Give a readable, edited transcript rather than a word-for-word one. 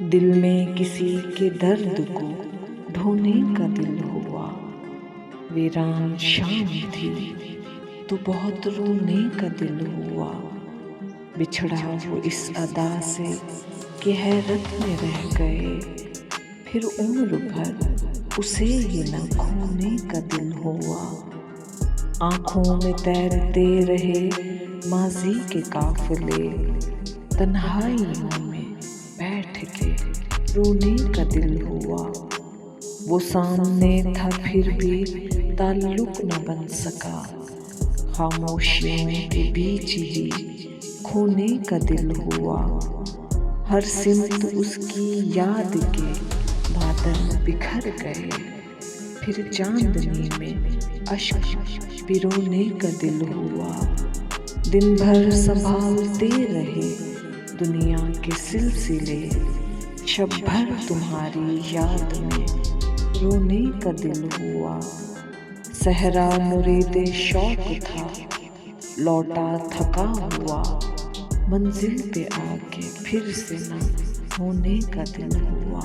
दिल में किसी के दर्द को ढोने का दिल हुआ। वीरान शाम थी तो बहुत रोने का दिल हुआ। बिछड़ा वो इस अदा से कि हैरत में रह गए, फिर उम्र भर उसे ही न खोने का दिल हुआ। आँखों में तैरते रहे माजी के काफिले, तन्हाइयों में बैठ के रोने का दिल हुआ। वो सामने था फिर भी ताल्लुक न बन सका, खामोशियों के बीच ही खोने का दिल हुआ। हर सिमत उसकी याद के बादल बिखर गए, फिर चांदनी में अश्क पिरोने का दिल हुआ। दिन भर संभालते रहे दुनिया के सिलसिले, शब भर तुम्हारी याद में रोने का दिल हुआ। सहरा मुरीदे शौक था लौटा थका हुआ, मंजिल पे आके फिर से न होने का दिल हुआ।